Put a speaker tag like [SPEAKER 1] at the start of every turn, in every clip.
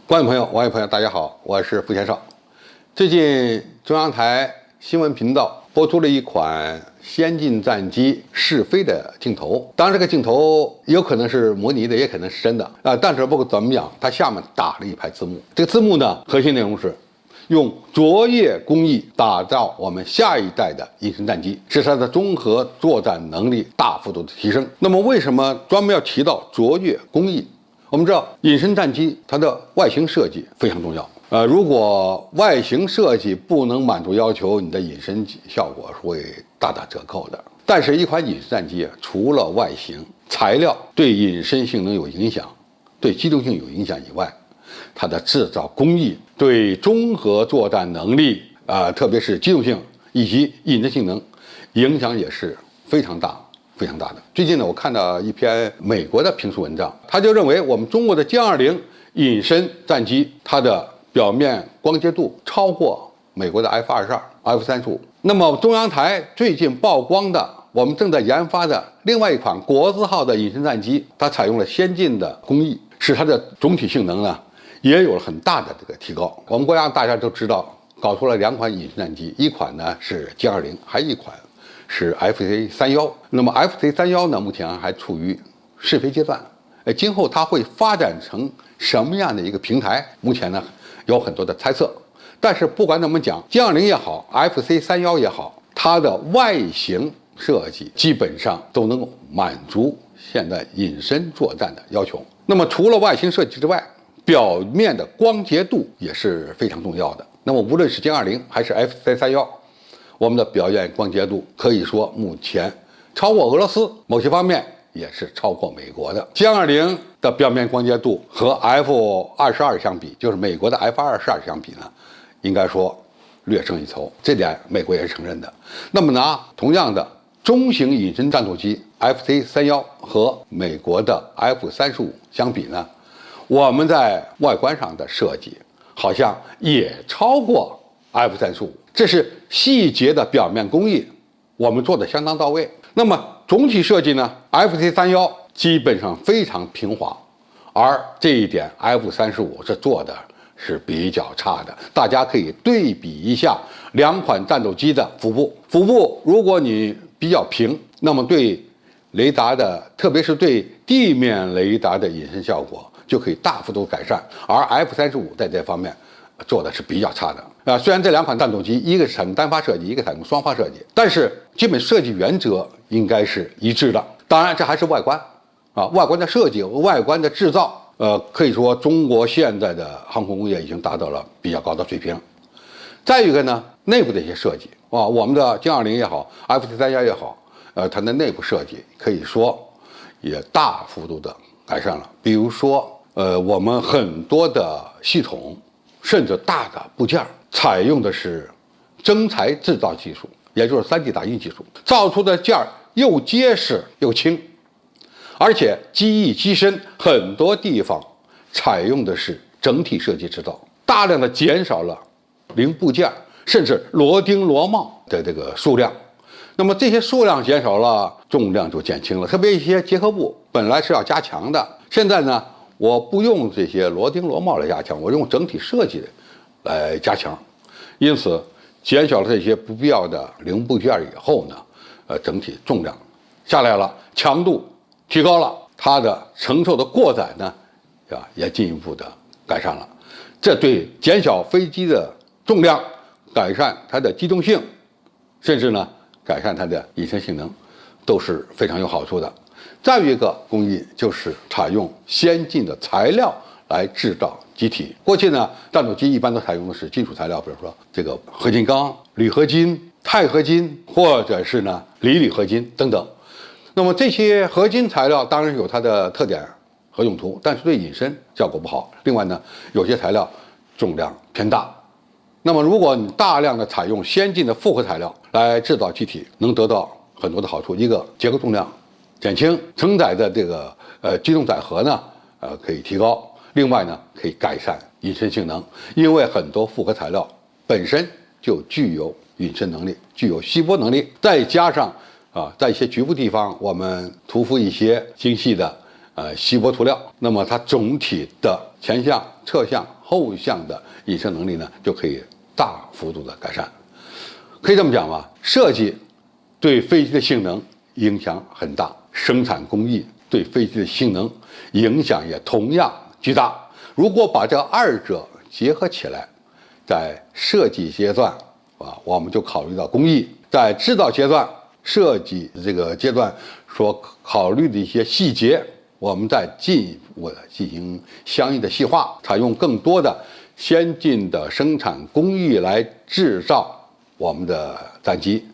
[SPEAKER 1] 观众朋友、网友朋友，大家好，我是付先少。最近中央台新闻频道播出了一款先进战机试飞的镜头，当然这个镜头有可能是模拟的，也可能是真的但是不管怎么样，它下面打了一排字幕。这个字幕呢，核心内容是用卓越工艺打造我们下一代的隐身战机，使它的综合作战能力大幅度的提升。那么为什么专门要提到卓越工艺？我们知道隐身战机它的外形设计非常重要。如果外形设计不能满足要求，你的隐身效果是会大打折扣的。但是，一款隐身战机除了外形、材料对隐身性能有影响，对机动性有影响以外，它的制造工艺对综合作战能力特别是机动性以及隐身性能影响也是非常大。非常大的。最近呢，我看到一篇美国的评述文章，他就认为我们中国的歼20隐身战机，它的表面光洁度超过美国的 F-22、F-35。那么中央台最近曝光的，我们正在研发的另外一款国字号的隐身战机，它采用了先进的工艺，使它的总体性能呢也有了很大的这个提高。我们国家大家都知道，搞出了2款隐身战机，一款呢是歼20，还有一款是 FC-31。那么 FC-31呢，目前还处于试飞阶段。今后它会发展成什么样的一个平台？目前呢有很多的猜测。但是不管怎么讲，歼20也好 ，FC-31也好，它的外形设计基本上都能够满足现在隐身作战的要求。那么除了外形设计之外，表面的光洁度也是非常重要的。那么无论是歼20还是 FC-31。我们的表面光洁度可以说目前超过俄罗斯，某些方面也是超过美国的。歼20的表面光洁度和 F-22相比，就是美国的 F-22相比呢，应该说略胜一筹，这点美国也是承认的。那么拿同样的中型隐身战斗机 FC-31和美国的 F-35相比呢，我们在外观上的设计好像也超过 F-35。这是细节的表面工艺，我们做的相当到位。那么总体设计呢 ，FC-31基本上非常平滑，而这一点 F-35是做的是比较差的。大家可以对比一下2款战斗机的腹部。腹部如果你比较平，那么对雷达的，特别是对地面雷达的隐身效果就可以大幅度改善。而 F-35在这方面做的是比较差的。虽然这2款战斗机，一个采用单发设计，一个采用双发设计，但是基本设计原则应该是一致的。当然，这还是外观外观的设计、外观的制造，可以说中国现在的航空工业已经达到了比较高的水平。再一个呢，内部的一些设计我们的歼20也好 ，FC-31也好，它的内部设计可以说也大幅度的改善了。比如说，我们很多的系统，甚至大的部件采用的是增材制造技术，也就是 3D 打印技术，造出的件又结实又轻，而且机翼机身很多地方采用的是整体设计制造，大量的减少了零部件甚至螺钉螺帽的这个数量。那么这些数量减少了，重量就减轻了。特别一些结合部本来是要加强的，现在呢，我不用这些螺钉螺帽来加强，我用整体设计来加强，因此减少了这些不必要的零部件以后呢，整体重量下来了，强度提高了，它的承受的过载呢，也进一步的改善了。这对减小飞机的重量、改善它的机动性，甚至呢改善它的隐身性能，都是非常有好处的。再有一个工艺就是采用先进的材料来制造机体。过去呢，战斗机一般都采用的是金属材料，比如说这个合金钢、铝合金、钛合金，或者是呢锂合金等等。那么这些合金材料当然有它的特点和用途，但是对隐身效果不好。另外呢，有些材料重量偏大。那么如果你大量的采用先进的复合材料来制造机体，能得到很多的好处。一个，结构重量减轻，承载的这个机动载荷呢可以提高。另外呢，可以改善隐身性能，因为很多复合材料本身就具有隐身能力，具有吸波能力，再加上在一些局部地方我们涂敷一些精细的锡箔涂料，那么它总体的前向、侧向、后向的隐身能力呢就可以大幅度的改善。可以这么讲吧，设计对飞机的性能影响很大，生产工艺对飞机的性能影响也同样巨大。如果把这二者结合起来，在设计阶段我们就考虑到工艺；在制造阶段、设计这个阶段所考虑的一些细节，我们再进一步的进行相应的细化，采用更多的先进的生产工艺来制造我们的战机，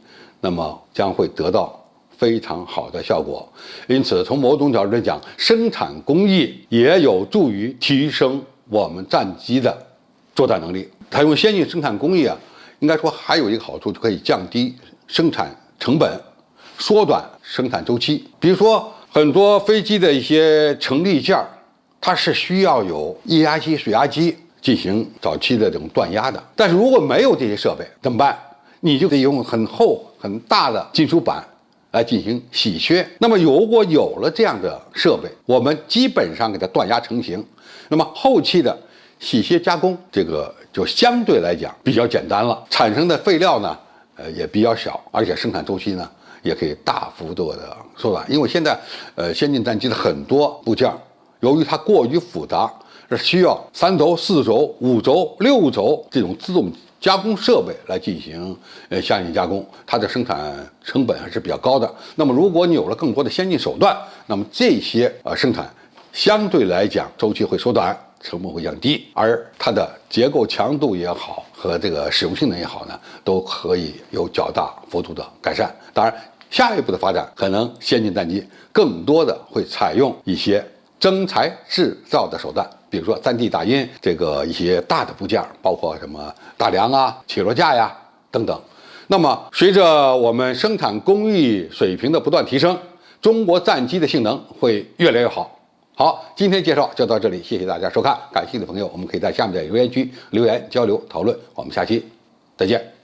[SPEAKER 1] 那么将会得到非常好的效果。因此，从某种角度来讲，生产工艺也有助于提升我们战机的作战能力。采用先进生产工艺应该说还有一个好处，就可以降低生产成本，缩短生产周期。比如说，很多飞机的一些成立件，它是需要有液压机、水压机进行早期的这种锻压的。但是如果没有这些设备怎么办？你就得用很厚很大的金属板来进行洗削。那么如果有了这样的设备，我们基本上给它锻压成型，那么后期的洗削加工，这个就相对来讲比较简单了，产生的废料呢也比较小，而且生产周期呢也可以大幅度的缩短。因为现在先进战机的很多部件，由于它过于复杂，是需要3轴、4轴、5轴、6轴这种自动加工设备来进行相应加工，它的生产成本还是比较高的。那么如果你有了更多的先进手段，那么这些生产相对来讲周期会缩短，成本会降低，而它的结构强度也好和这个使用性能也好呢，都可以有较大幅度的改善。当然，下一步的发展可能先进战机更多的会采用一些增材制造的手段，比如说3D 打印这个一些大的部件，包括什么大梁起落架等等。那么随着我们生产工艺水平的不断提升，中国战机的性能会越来越好。好，今天介绍就到这里，谢谢大家收看。感兴趣的朋友，我们可以在下面的留言区留言交流讨论。我们下期再见。